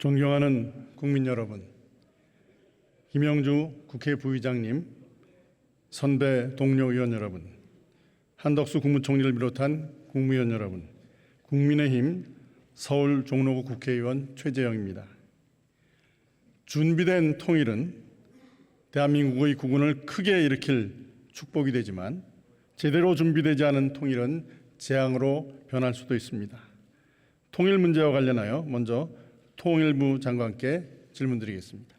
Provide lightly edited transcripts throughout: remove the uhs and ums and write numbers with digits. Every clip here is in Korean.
존경하는 국민 여러분, 김영주 국회 부의장님, 선배 동료 의원 여러분, 한덕수 국무총리를 비롯한 국무위원 여러분, 국민의힘 서울 종로구 국회의원 최재형입니다. 준비된 통일은 대한민국의 국운을 크게 일으킬 축복이 되지만 제대로 준비되지 않은 통일은 재앙으로 변할 수도 있습니다. 통일 문제와 관련하여 먼저 통일부 장관께 질문드리겠습니다.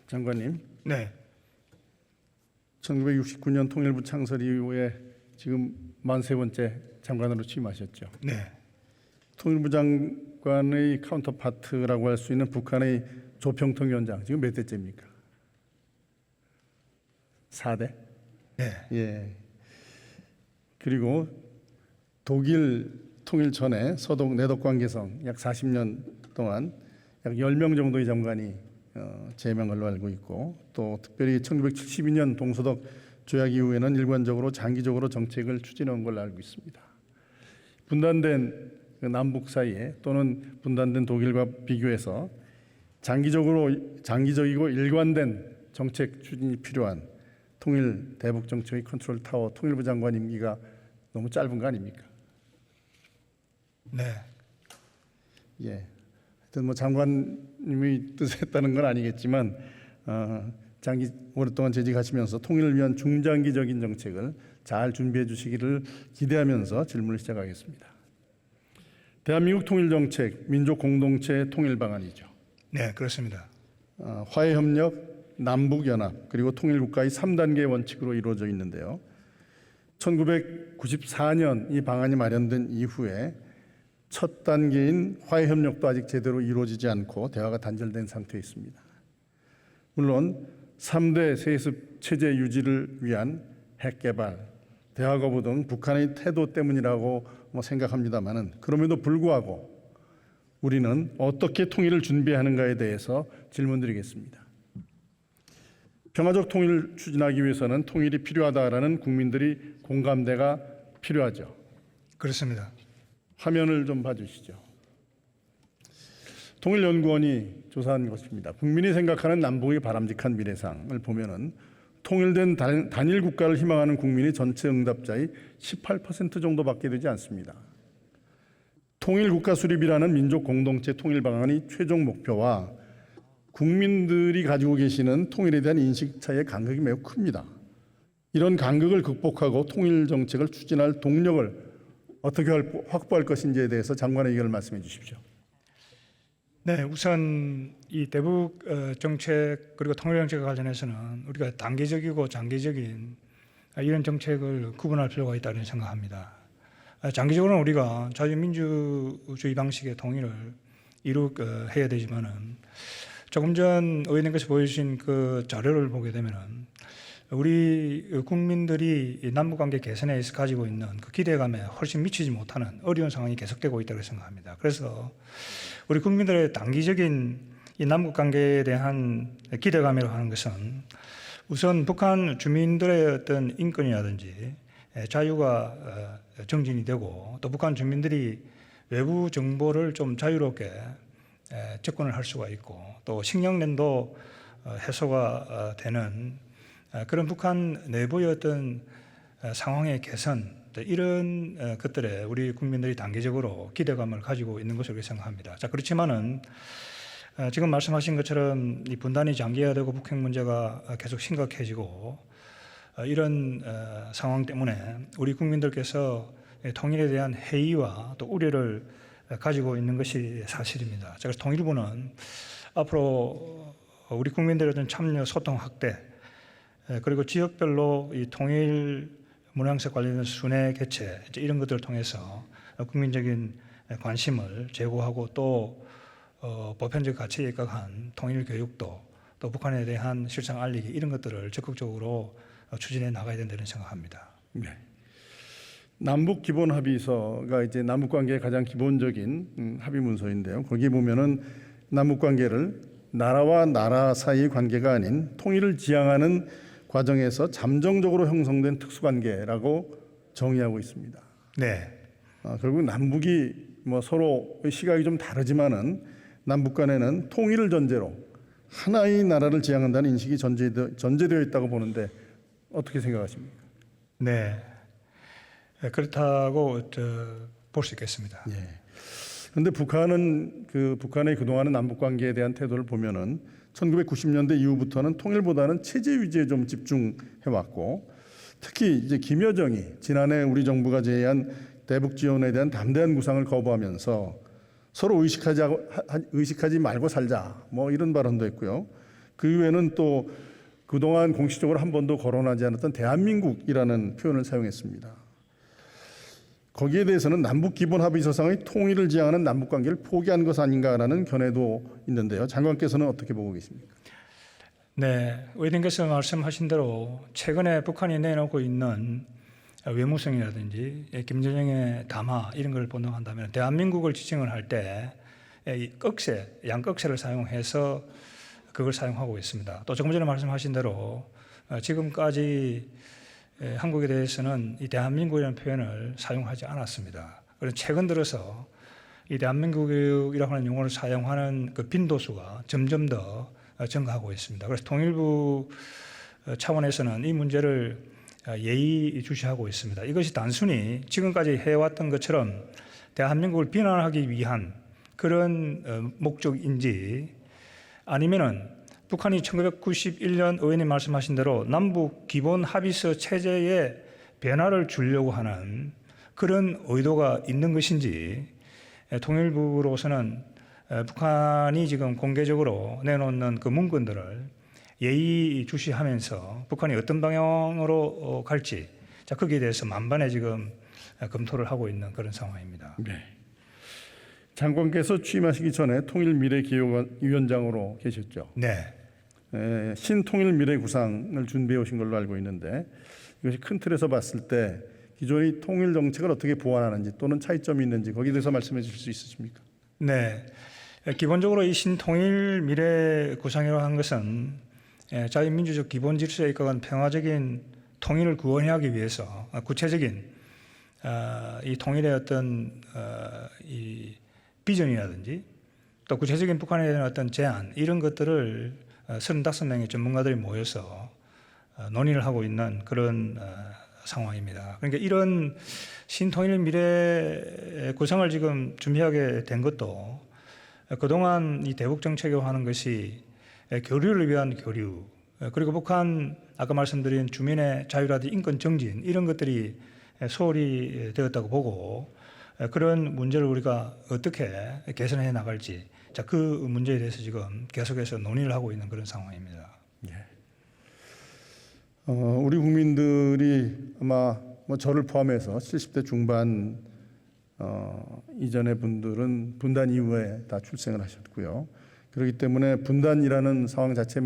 장관님. 네. 1969년 통일부 창설 이후에 지금 43번째 장관으로 취임하셨죠. 네. 통일부 장관의 카운터파트라고 할 수 있는 북한의 조평통 위원장 지금 몇 대째입니까? 4대? 네. 예. 그리고 독일 통일 전에 서독 내독 관계성 약 40년 동안 약 10명 정도의 장관이 제명한 걸로 알고 있고, 또 특별히 1972년 동서독 조약 이후에는 일관적으로 장기적으로 정책을 추진한 걸로 알고 있습니다. 분단된 남북 사이에 또는 분단된 독일과 비교해서 장기적이고 일관된 정책 추진이 필요한 통일 대북 정책의 컨트롤 타워 통일부 장관 임기가 너무 짧은 거 아닙니까? 네. 예. 하여튼 뭐 장관님이 뜻했다는 건 아니겠지만 오랫동안 재직하시면서 통일을 위한 중장기적인 정책을 잘 준비해 주시기를 기대하면서 질문을 시작하겠습니다. 대한민국 통일정책, 민족 공동체 통일 방안이죠. 네, 그렇습니다. 화해협력, 남북연합, 그리고 통일국가의 3단계 원칙으로 이루어져 있는데요. 1994년 이 방안이 마련된 이후에 첫 단계인 화해협력도 아직 제대로 이루어지지 않고 대화가 단절된 상태에 있습니다. 물론 3대 세습 체제 유지를 위한 핵개발, 대화 거부 등 북한의 태도 때문이라고 생각합니다마는, 그럼에도 불구하고 우리는 어떻게 통일을 준비하는가에 대해서 질문드리겠습니다. 평화적 통일을 추진하기 위해서는 통일이 필요하다라는 국민들이 공감대가 필요하죠. 그렇습니다. 화면을 좀 봐주시죠. 통일연구원이 조사한 것입니다. 국민이 생각하는 남북의 바람직한 미래상을 보면은 통일된 단일 국가를 희망하는 국민이 전체 응답자의 18% 정도밖에 되지 않습니다. 통일국가 수립이라는 민족 공동체 통일 방안의 최종 목표와 국민들이 가지고 계시는 통일에 대한 인식 차이의 간극이 매우 큽니다. 이런 간극을 극복하고 통일 정책을 추진할 동력을 어떻게 확보할 것인지에 대해서 장관의 의견을 말씀해 주십시오. 네, 우선 이 대북 정책 그리고 통일 정책과 관련해서는 우리가 단기적이고 장기적인 이런 정책을 구분할 필요가 있다고 생각합니다. 장기적으로는 우리가 자유민주주의 방식의 통일을 이루어야 되지만은, 조금 전 의원님께서 보여주신 그 자료를 보게 되면은 우리 국민들이 남북관계 개선에 있어 가지고 있는 그 기대감에 훨씬 미치지 못하는 어려운 상황이 계속되고 있다고 생각합니다. 그래서 우리 국민들의 단기적인 이 남북관계에 대한 기대감이라고 하는 것은 우선 북한 주민들의 어떤 인권이라든지 자유가 정진이 되고, 또 북한 주민들이 외부 정보를 좀 자유롭게 접근을 할 수가 있고, 또 식량난도 해소가 되는 그런 북한 내부의 어떤 상황의 개선, 이런 것들에 우리 국민들이 단기적으로 기대감을 가지고 있는 것으로 생각합니다. 자, 그렇지만은 지금 말씀하신 것처럼 이 분단이 장기화되고 북핵 문제가 계속 심각해지고 이런 상황 때문에 우리 국민들께서 통일에 대한 회의와 또 우려를 가지고 있는 것이 사실입니다. 그래서 통일부는 앞으로 우리 국민들의 어떤 참여, 소통 확대, 그리고 지역별로 이 통일 문항책 관련된 순회 개최, 이런 것들을 통해서 국민적인 관심을 제고하고, 또 보편적 가치에 입각한 통일 교육도, 또 북한에 대한 실상 알리기, 이런 것들을 적극적으로 추진해 나가야 된다는 생각합니다. 네. 남북 기본 합의서가 이제 남북 관계의 가장 기본적인 합의 문서인데요. 거기 보면은 남북 관계를 나라와 나라 사이 관계가 아닌 통일을 지향하는 과정에서 잠정적으로 형성된 특수관계라고 정의하고 있습니다. 네, 결국 남북이 뭐 서로 시각이 좀 다르지만은 남북 간에는 통일을 전제로 하나의 나라를 지향한다는 인식이 전제되어 있다고 보는데 어떻게 생각하십니까? 네, 그렇다고 볼 수 있겠습니다. 예. 그런데 북한은 북한의 그동안의 남북 관계에 대한 태도를 보면은 1990년대 이후부터는 통일보다는 체제 유지에 좀 집중해 왔고, 특히 이제 김여정이 지난해 우리 정부가 제의한 대북 지원에 대한 담대한 구상을 거부하면서 서로 의식하지 말고 살자 뭐 이런 발언도 했고요. 그 이후에는 또 그동안 공식적으로 한 번도 거론하지 않았던 대한민국이라는 표현을 사용했습니다. 거기에 대해서는 남북 기본 합의서상의 통일을 지향하는 남북 관계를 포기한 것 아닌가라는 견해도 있는데요. 장관께서는 어떻게 보고 계십니까? 네, 의원님께서 말씀하신 대로 최근에 북한이 내놓고 있는 외무성이라든지 김여정의 담화 이런 걸 본능한다면 대한민국을 지칭을 할 때 양꺽쇠를 사용해서 그걸 사용하고 있습니다. 또 조금 전에 말씀하신 대로 지금까지 한국에 대해서는 이 대한민국이라는 표현을 사용하지 않았습니다. 그래서 최근 들어서 이 대한민국이라고 하는 용어를 사용하는 그 빈도수가 점점 더 증가하고 있습니다. 그래서 통일부 차원에서는 이 문제를 예의주시하고 있습니다. 이것이 단순히 지금까지 해왔던 것처럼 대한민국을 비난하기 위한 그런 목적인지 아니면은 북한이 1991년 의원님 말씀하신 대로 남북 기본 합의서 체제에 변화를 주려고 하는 그런 의도가 있는 것인지 통일부로서는 북한이 지금 공개적으로 내놓는 그 문건들을 예의주시하면서 북한이 어떤 방향으로 갈지 거기에 대해서 만반의 지금 검토를 하고 있는 그런 상황입니다. 네. 장관께서 취임하시기 전에 통일미래기획위원장으로 계셨죠. 네. 신통일 미래 구상을 준비해 오신 걸로 알고 있는데 이것이 큰 틀에서 봤을 때 기존의 통일 정책을 어떻게 보완하는지 또는 차이점이 있는지 거기에 대해서 말씀해 주실 수 있으십니까? 네. 기본적으로 이 신통일 미래 구상이라고 하는 것은 자유민주적 기본 질서에 입각한 평화적인 통일을 구현하기 위해서 구체적인 이 통일의 어떤 이 비전이라든지 또 구체적인 북한에 대한 어떤 제안 이런 것들을 35명의 전문가들이 모여서 논의를 하고 있는 그런 상황입니다. 그러니까 이런 신통일 미래 구상을 지금 준비하게 된 것도 그동안 이 대북 정책이라고 하는 것이 교류를 위한 교류 그리고 북한 아까 말씀드린 주민의 자유라든지 인권 정진 이런 것들이 소홀히 되었다고 보고 그런 문제를 우리가 어떻게 개선해 나갈지 그 문제에 대해서 지금 계속해서 논의를 하고 있는 그런 상황입니다. 예. 우리 국민들이 아마 뭐 저를 포함해서 70대 중반 이전의 분들은 분단 이후에 다 출생을 하셨고요. 그렇기 때문에 분단이라는 상황 자체에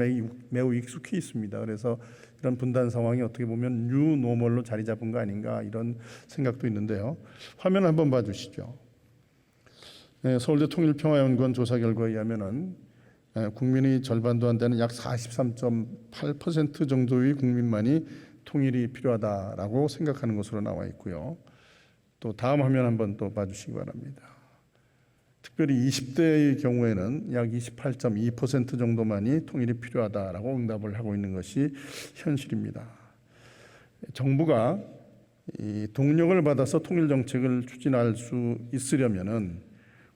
매우 익숙해 있습니다. 그래서 이런 분단 상황이 어떻게 보면 뉴 노멀로 자리 잡은 거 아닌가 이런 생각도 있는데요. 화면 한번 봐주시죠. 서울대 통일평화연구원 조사 결과에 의하면은 국민의 절반도 안 되는 약 43.8% 정도의 국민만이 통일이 필요하다라고 생각하는 것으로 나와 있고요. 또 다음 화면 한번 또 봐주시기 바랍니다. 특별히 20대의 경우에는 약 28.2% 정도만이 통일이 필요하다라고 응답을 하고 있는 것이 현실입니다. 정부가 이 동력을 받아서 통일 정책을 추진할 수 있으려면은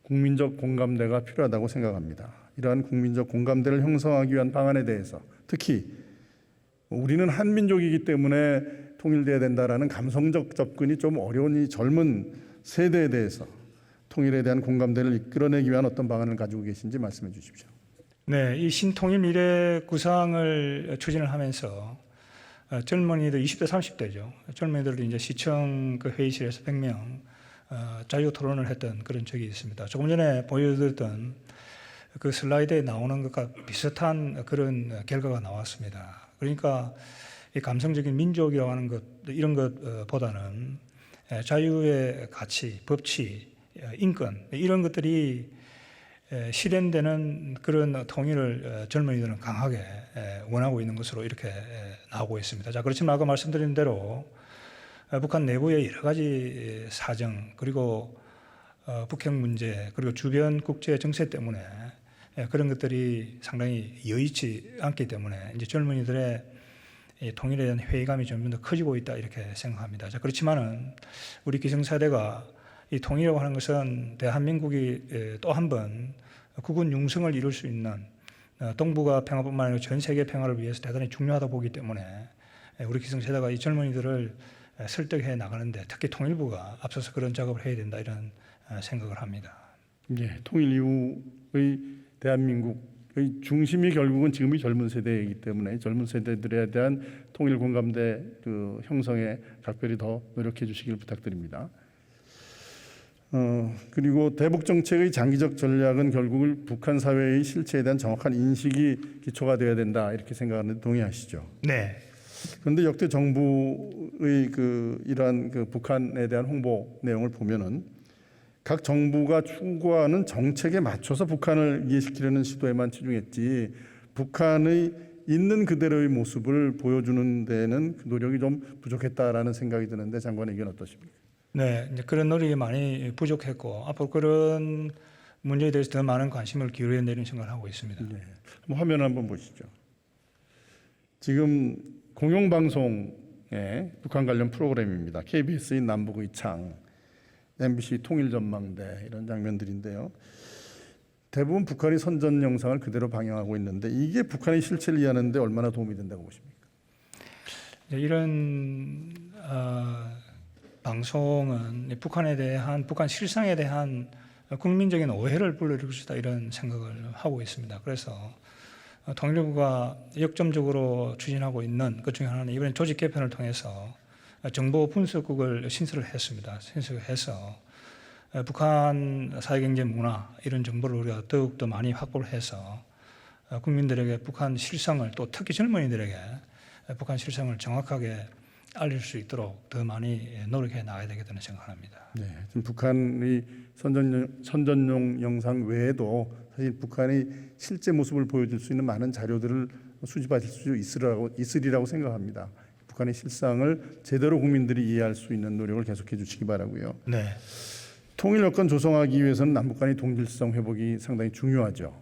국민적 공감대가 필요하다고 생각합니다. 이러한 국민적 공감대를 형성하기 위한 방안에 대해서 특히 우리는 한민족이기 때문에 통일돼야 된다라는 감성적 접근이 좀 어려운 이 젊은 세대에 대해서 통일에 대한 공감대를 이끌어내기 위한 어떤 방안을 가지고 계신지 말씀해 주십시오. 네, 이 신통일 미래 구상을 추진을 하면서 젊은이들 20대, 30대죠. 젊은이들도 이제 시청 그 회의실에서 100명 자유 토론을 했던 그런 적이 있습니다. 조금 전에 보여드렸던 그 슬라이드에 나오는 것과 비슷한 그런 결과가 나왔습니다. 그러니까 이 감성적인 민족이라고 하는 것 이런 것보다는 자유의 가치, 법치, 인권 이런 것들이 실현되는 그런 통일을 젊은이들은 강하게 원하고 있는 것으로 이렇게 나오고 있습니다. 자, 그렇지만 아까 말씀드린 대로 북한 내부의 여러 가지 사정 그리고 북핵 문제 그리고 주변 국제 정세 때문에 그런 것들이 상당히 여의치 않기 때문에 이제 젊은이들의 통일에 대한 회의감이 좀 더 커지고 있다 이렇게 생각합니다. 자, 그렇지만은 우리 기성세대가 이 통일이라고 하는 것은 대한민국이 또 한 번 국군 융성을 이룰 수 있는 동북아 평화뿐만 아니라 전 세계 평화를 위해서 대단히 중요하다 보기 때문에 우리 기성세대가 이 젊은이들을 설득해 나가는데 특히 통일부가 앞서서 그런 작업을 해야 된다 이런 생각을 합니다. 예, 통일 이후의 대한민국의 중심이 결국은 지금의 젊은 세대이기 때문에 젊은 세대들에 대한 통일 공감대 그 형성에 각별히 더 노력해 주시길 부탁드립니다. 그리고 대북 정책의 장기적 전략은 결국은 북한 사회의 실체에 대한 정확한 인식이 기초가 되어야 된다 이렇게 생각하는데 동의하시죠? 네. 그런데 역대 정부의 이러한 북한에 대한 홍보 내용을 보면은 각 정부가 추구하는 정책에 맞춰서 북한을 이해시키려는 시도에만 치중했지 북한의 있는 그대로의 모습을 보여주는 데는 그 노력이 좀 부족했다라는 생각이 드는데 장관의 의견 어떠십니까? 네, 이제 그런 노력이 많이 부족했고 앞으로 그런 문제에 대해서 더 많은 관심을 기울여야 된다는 생각을 하고 있습니다. 네. 화면 한번 보시죠. 지금 공영방송의 북한 관련 프로그램입니다. KBS의 남북의 창, MBC 통일전망대 이런 장면들인데요. 대부분 북한이 선전 영상을 그대로 방영하고 있는데 이게 북한의 실체를 이해하는 데 얼마나 도움이 된다고 보십니까? 이런 방송은 북한에 대한 북한 실상에 대한 국민적인 오해를 불러일으킬 수 있다 이런 생각을 하고 있습니다. 그래서 통일부가 역점적으로 추진하고 있는 것 중에 하나는 이번에 조직 개편을 통해서 정보 분석국을 신설을 했습니다. 신설을 해서 북한 사회경제 문화 이런 정보를 우리가 더욱더 많이 확보를 해서 국민들에게 북한 실상을 또 특히 젊은이들에게 북한 실상을 정확하게 알릴 수 있도록 더 많이 노력해 나가야 되겠다는 생각을 합니다. 네, 지금 북한의 선전용 영상 외에도 사실 북한의 실제 모습을 보여줄 수 있는 많은 자료들을 수집하실 수 있으리라고 생각합니다. 북한의 실상을 제대로 국민들이 이해할 수 있는 노력을 계속해 주시기 바라고요. 네. 통일 여건 조성하기 위해서는 남북 간의 동질성 회복이 상당히 중요하죠.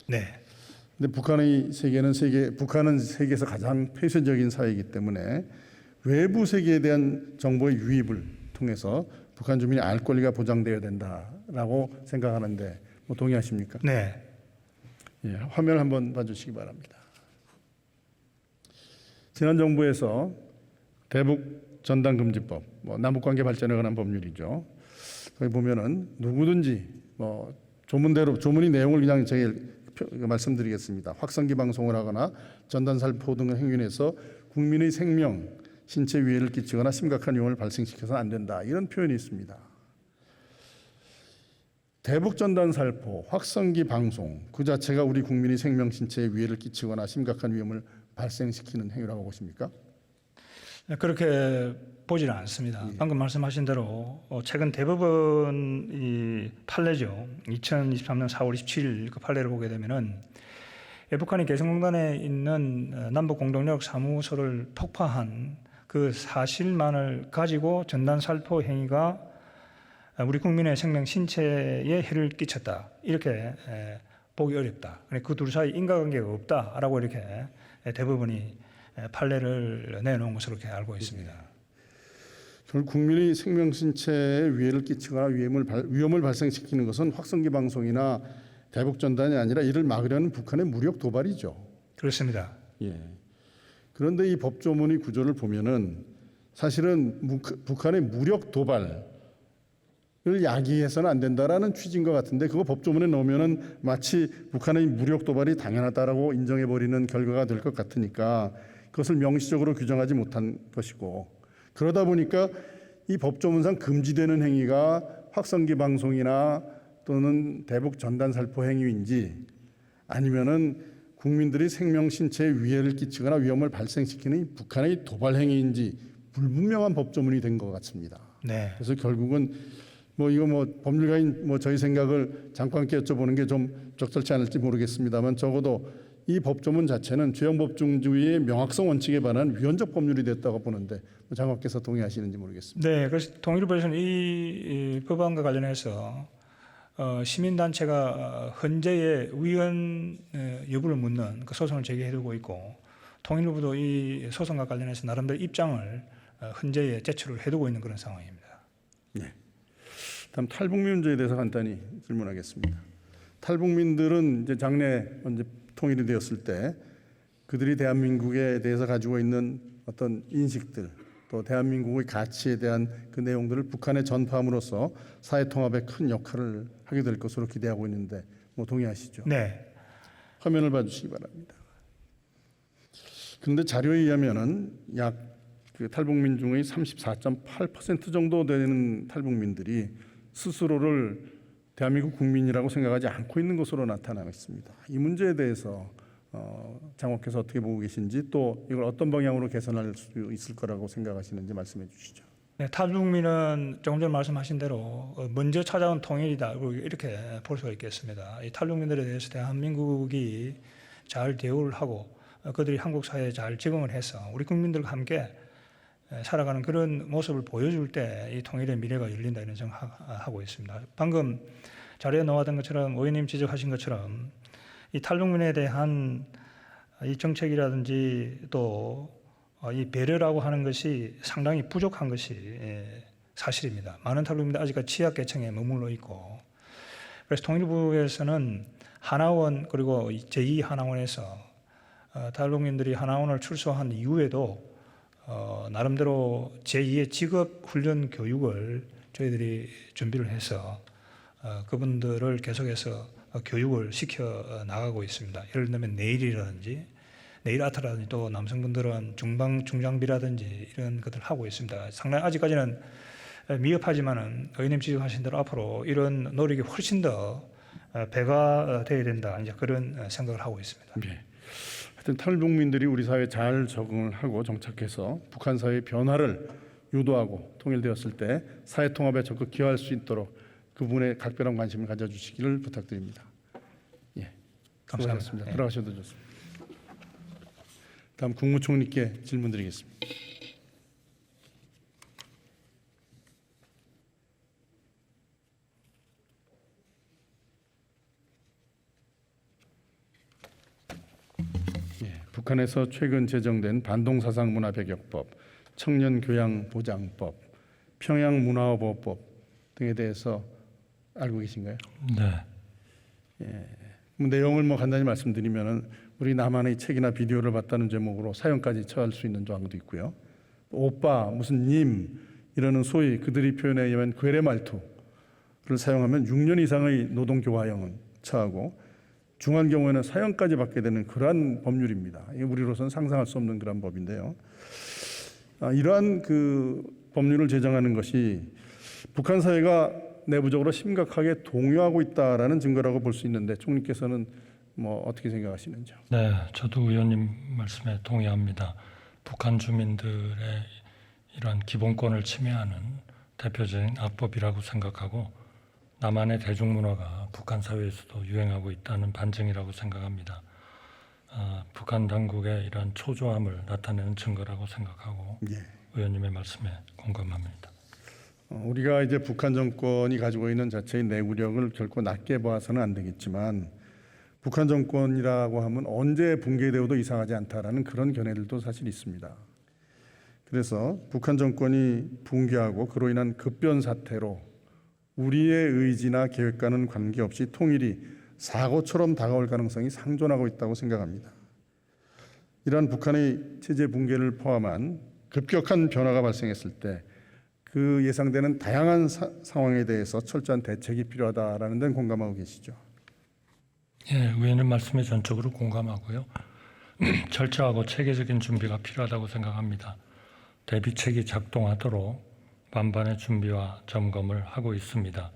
네. 근데 북한은 세계에서 가장 폐쇄적인 사회이기 때문에 외부 세계에 대한 정보의 유입을 통해서 북한 주민이 알 권리가 보장되어야 된다라고 생각하는데 뭐 동의하십니까? 네. 예, 화면 한번 봐주시기 바랍니다. 지난 정부에서 대북 전단금지법, 남북관계 발전에 관한 법률이죠. 거기 보면은 누구든지 조문의 내용을 그냥 제가 말씀드리겠습니다. 확성기 방송을 하거나 전단살포 등의 행위에서 국민의 생명, 신체 위해를 끼치거나 심각한 위험을 발생시켜서는 안 된다. 이런 표현이 있습니다. 대북 전단살포, 확성기 방송 그 자체가 우리 국민의 생명, 신체에 위해를 끼치거나 심각한 위험을 발생시키는 행위라고 보십니까? 그렇게 보지는 않습니다. 방금 말씀하신 대로 최근 대법원 이 판례죠. 2023년 4월 27일 그 판례를 보게 되면은 북한이 개성공단에 있는 남북공동력 사무소를 폭파한 그 사실만을 가지고 전단살포 행위가 우리 국민의 생명 신체에 해를 끼쳤다. 이렇게 보기 어렵다. 그 둘 사이 인과관계가 없다라고 이렇게 대법원이 판례를 내놓은 것으로 이렇게 알고 있습니다. 결국 국민의 생명 신체에 위해를 끼치거나 위험을 발생시키는 것은 확성기 방송이나 대북 전단이 아니라 이를 막으려는 북한의 무력 도발이죠. 그렇습니다. 예. 그런데 이 법조문의 구조를 보면은 사실은 북한의 무력 도발을 야기해서는 안 된다라는 취지인 것 같은데 그거 법조문에 넣으면은 마치 북한의 무력 도발이 당연하다라고 인정해 버리는 결과가 될 것 같으니까 그것을 명시적으로 규정하지 못한 것이고 그러다 보니까 이 법조문상 금지되는 행위가 확성기 방송이나 또는 대북 전단 살포 행위인지 아니면은 국민들의 생명 신체에 위해를 끼치거나 위험을 발생시키는 북한의 도발 행위인지 불분명한 법조문이 된 것 같습니다. 네. 그래서 결국은 이거 법률가인 저희 생각을 잠깐 여쭤보는 게 좀 적절치 않을지 모르겠습니다만 적어도 이 법조문 자체는 죄형법중주의의 명확성 원칙에 반한 위헌적 법률이 됐다고 보는데 장관께서 동의하시는지 모르겠습니다. 네, 그래서 통일부에서는 이 법안과 관련해서 시민단체가 헌재의 위헌 여부를 묻는 그 소송을 제기해두고 있고 통일부도 이 소송과 관련해서 나름대로 입장을 헌재에 제출을 해두고 있는 그런 상황입니다. 네. 다음 탈북민 문제에 대해서 간단히 질문하겠습니다. 탈북민들은 이제 장래 언제 통일이 되었을 때 그들이 대한민국에 대해서 가지고 있는 어떤 인식들 또 대한민국의 가치에 대한 그 내용들을 북한에 전파함으로써 사회 통합에 큰 역할을 하게 될 것으로 기대하고 있는데 동의하시죠? 네. 화면을 봐주시기 바랍니다. 그런데 자료에 의하면은 그 탈북민 중의 34.8% 정도 되는 탈북민들이 스스로를 대한민국 국민이라고 생각하지 않고 있는 것으로 나타나고 있습니다. 이 문제에 대해서 장관께서 어떻게 보고 계신지 또 이걸 어떤 방향으로 개선할 수 있을 거라고 생각하시는지 말씀해 주시죠. 네, 탈북민은 조금 전에 말씀하신 대로 먼저 찾아온 통일이다 이렇게 볼 수가 있겠습니다. 이 탈북민들에 대해서 대한민국이 잘 대우를 하고 그들이 한국 사회에 잘 적응을 해서 우리 국민들과 함께 살아가는 그런 모습을 보여줄 때 이 통일의 미래가 열린다 이런 생각하고 있습니다. 방금 자료에 나왔던 것처럼 의원님 지적하신 것처럼 이 탈북민에 대한 이 정책이라든지 또 이 배려라고 하는 것이 상당히 부족한 것이 사실입니다. 많은 탈북민들 아직까지 취약계층에 머물러 있고 그래서 통일부에서는 하나원 그리고 제2 하나원에서 탈북민들이 하나원을 출소한 이후에도 나름대로 제2의 직업훈련 교육을 저희들이 준비를 해서 그분들을 계속해서 교육을 시켜 나가고 있습니다. 예를 들면 네일 아트라든지 또 남성분들은 중장비라든지 이런 것들을 하고 있습니다. 상당히 아직까지는 미흡하지만은 의원님 지적하신 대로 앞으로 이런 노력이 훨씬 더 배가 돼야 된다 이제 그런 생각을 하고 있습니다. 네. 하여튼 탈북민들이 우리 사회에 잘 적응을 하고 정착해서 북한 사회의 변화를 유도하고 통일되었을 때 사회 통합에 적극 기여할 수 있도록 그 부분에 각별한 관심을 가져주시기를 부탁드립니다. 예, 감사합니다. 네. 들어가셔도 좋습니다. 다음 국무총리께 질문드리겠습니다. 북한에서 최근 제정된 반동사상문화배격법, 청년교양보장법, 평양문화보호법 등에 대해서 알고 계신가요? 네. 예. 내용을 간단히 말씀드리면은 우리 남한의 책이나 비디오를 봤다는 제목으로 사형까지 처할 수 있는 조항도 있고요. 오빠, 무슨 님 이러는 소위 그들이 표현에 의하면 괴뢰 말투를 사용하면 6년 이상의 노동교화형은 처하고 중한 경우에는 사형까지 받게 되는 그러한 법률입니다. 이게 우리로서는 상상할 수 없는 그런 법인데요. 이러한 그 법률을 제정하는 것이 북한 사회가 내부적으로 심각하게 동요하고 있다라는 증거라고 볼 수 있는데 총리께서는 어떻게 생각하시는지요? 네, 저도 의원님 말씀에 동의합니다. 북한 주민들의 이러한 기본권을 침해하는 대표적인 악법이라고 생각하고 남한의 대중문화가 북한 사회에서도 유행하고 있다는 반증이라고 생각합니다. 북한 당국의 이러한 초조함을 나타내는 증거라고 생각하고 예. 의원님의 말씀에 공감합니다. 우리가 이제 북한 정권이 가지고 있는 자체의 내구력을 결코 낮게 봐서는 안 되겠지만 북한 정권이라고 하면 언제 붕괴되어도 이상하지 않다라는 그런 견해들도 사실 있습니다. 그래서 북한 정권이 붕괴하고 그로 인한 급변 사태로 우리의 의지나 계획과는 관계없이 통일이 사고처럼 다가올 가능성이 상존하고 있다고 생각합니다. 이러한 북한의 체제 붕괴를 포함한 급격한 변화가 발생했을 때 그 예상되는 다양한 상황에 대해서 철저한 대책이 필요하다라는 데는 공감하고 계시죠? 예, 의원님 말씀에 전적으로 공감하고요. 철저하고 체계적인 준비가 필요하다고 생각합니다. 대비책이 작동하도록 만반의 준비와 점검을 하고 있습니다.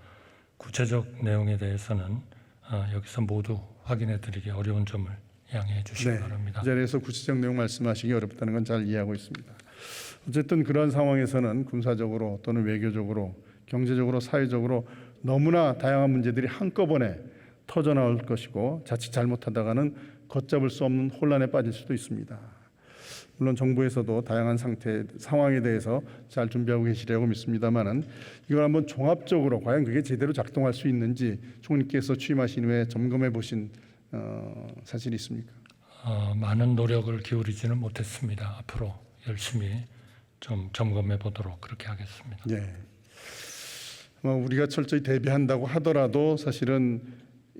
구체적 내용에 대해서는 여기서 모두 확인해 드리기 어려운 점을 양해해 주시기 네, 바랍니다. 이 자리에서 구체적 내용 말씀하시기 어렵다는 건 잘 이해하고 있습니다. 어쨌든 그런 상황에서는 군사적으로 또는 외교적으로, 경제적으로, 사회적으로 너무나 다양한 문제들이 한꺼번에 터져 나올 것이고 자칫 잘못하다가는 걷잡을 수 없는 혼란에 빠질 수도 있습니다. 물론 정부에서도 다양한 상황에 대해서 잘 준비하고 계시리라고 믿습니다만은 이걸 한번 종합적으로 과연 그게 제대로 작동할 수 있는지 총리께서 취임하신 후에 점검해 보신 사실이 있습니까? 많은 노력을 기울이지는 못했습니다. 앞으로 열심히 좀 점검해 보도록 그렇게 하겠습니다. 예. 우리가 철저히 대비한다고 하더라도 사실은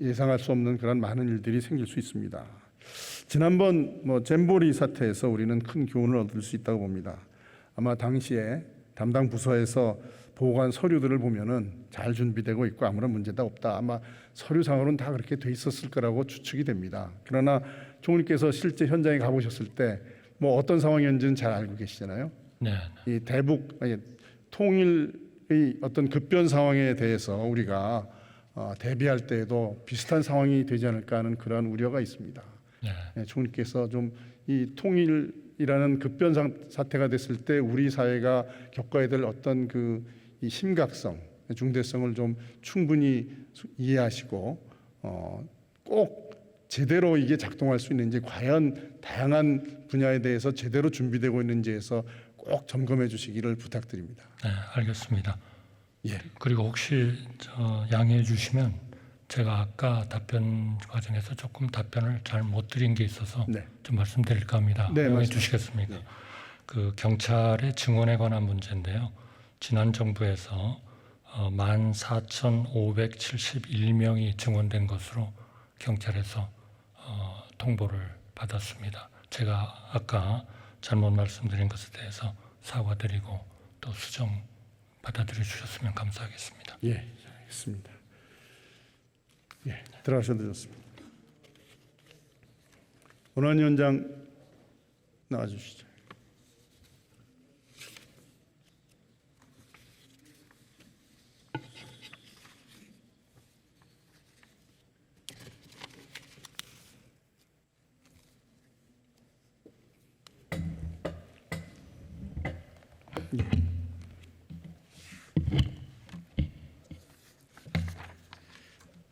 예상할 수 없는 그런 많은 일들이 생길 수 있습니다. 지난번 잼보리 사태에서 우리는 큰 교훈을 얻을 수 있다고 봅니다. 아마 당시에 담당 부서에서 보고한 서류들을 보면은 잘 준비되고 있고 아무런 문제도 없다. 아마 서류상으로는 다 그렇게 돼 있었을 거라고 추측이 됩니다. 그러나 총리께서 실제 현장에 가보셨을 때 어떤 상황이었는지는 잘 알고 계시잖아요. 네. 이 통일의 어떤 급변 상황에 대해서 우리가 대비할 때에도 비슷한 상황이 되지 않을까 하는 그런 우려가 있습니다. 네. 총리께서 좀 이 통일이라는 급변 사태가 됐을 때 우리 사회가 겪어야 될 어떤 이 심각성, 중대성을 좀 충분히 이해하시고 꼭 제대로 이게 작동할 수 있는지, 과연 다양한 분야에 대해서 제대로 준비되고 있는지에서 꼭 점검해 주시기를 부탁드립니다. 네, 알겠습니다. 예. 그리고 혹시 양해해 주시면 제가 아까 답변 과정에서 조금 답변을 잘 못 드린 게 있어서 네. 좀 말씀드릴까 합니다. 네, 양해해 말씀하세요. 주시겠습니까? 네. 그 경찰의 증언에 관한 문제인데요. 지난 정부에서 14,571명이 증언된 것으로 경찰에서 통보를 받았습니다. 제가 아까 잘못 말씀드린 것에 대해서 사과드리고 또 수정 받아들여 주셨으면 감사하겠습니다. 예, 알겠습니다. 예, 들어가셔도 좋습니다. 원안위원장 나와주시죠.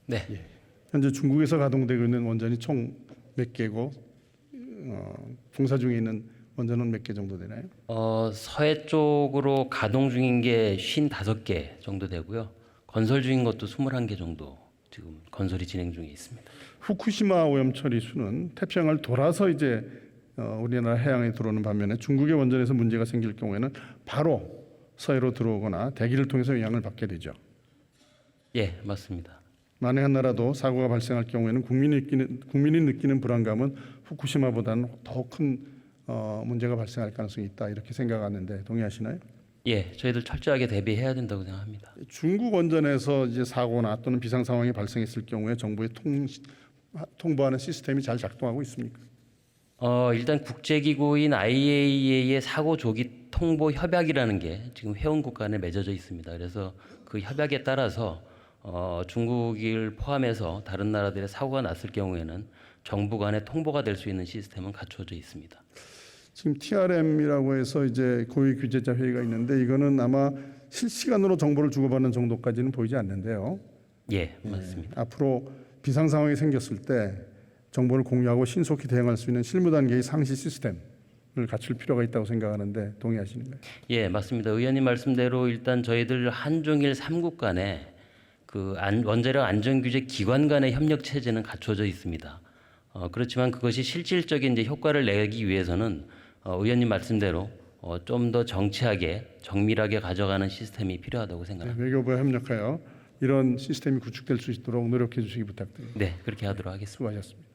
네. 현재 중국에서 가동되고 있는 원전이 총 몇 개고 공사 중에 있는 원전은 몇 개 정도 되나요? 서해 쪽으로 가동 중인 게 55개 정도 되고요. 건설 중인 것도 21개 정도 지금 건설이 진행 중에 있습니다. 후쿠시마 오염 처리수는 태평양을 돌아서 이제 우리나라 해양에 들어오는 반면에 중국의 원전에서 문제가 생길 경우에는 바로 서해로 들어오거나 대기를 통해서 영향을 받게 되죠. 예, 맞습니다. 만에 하나라도 사고가 발생할 경우에는 국민이 느끼는 불안감은 후쿠시마보다는 더 큰 문제가 발생할 가능성이 있다, 이렇게 생각하는데 동의하시나요? 예, 저희들 철저하게 대비해야 된다고 생각합니다. 중국 원전에서 이제 사고나 또는 비상 상황이 발생했을 경우에 정부의 통보하는 시스템이 잘 작동하고 있습니까? 일단 국제기구인 IAEA의 사고 조기 통보 협약이라는 게 지금 회원국 간에 맺어져 있습니다. 그래서 그 협약에 따라서 중국을 포함해서 다른 나라들의 사고가 났을 경우에는 정부 간에 통보가 될 수 있는 시스템은 갖춰져 있습니다. 지금 TRM이라고 해서 이제 고위 규제자 회의가 있는데 이거는 아마 실시간으로 정보를 주고받는 정도까지는 보이지 않는데요. 예, 맞습니다. 앞으로 비상 상황이 생겼을 때 정보를 공유하고 신속히 대응할 수 있는 실무 단계의 상시 시스템을 갖출 필요가 있다고 생각하는데 동의하시는가요? 예, 맞습니다. 의원님 말씀대로 일단 저희들 한중일 3국 간에 그 원자력 안전규제 기관 간의 협력 체제는 갖춰져 있습니다. 그렇지만 그것이 실질적인 이제 효과를 내기 위해서는 의원님 말씀대로 좀 더 정치하게 정밀하게 가져가는 시스템이 필요하다고 생각합니다. 네, 외교부와 협력하여 이런 시스템이 구축될 수 있도록 노력해 주시기 부탁드립니다. 네, 그렇게 하도록 하겠습니다. 수고하셨습니다.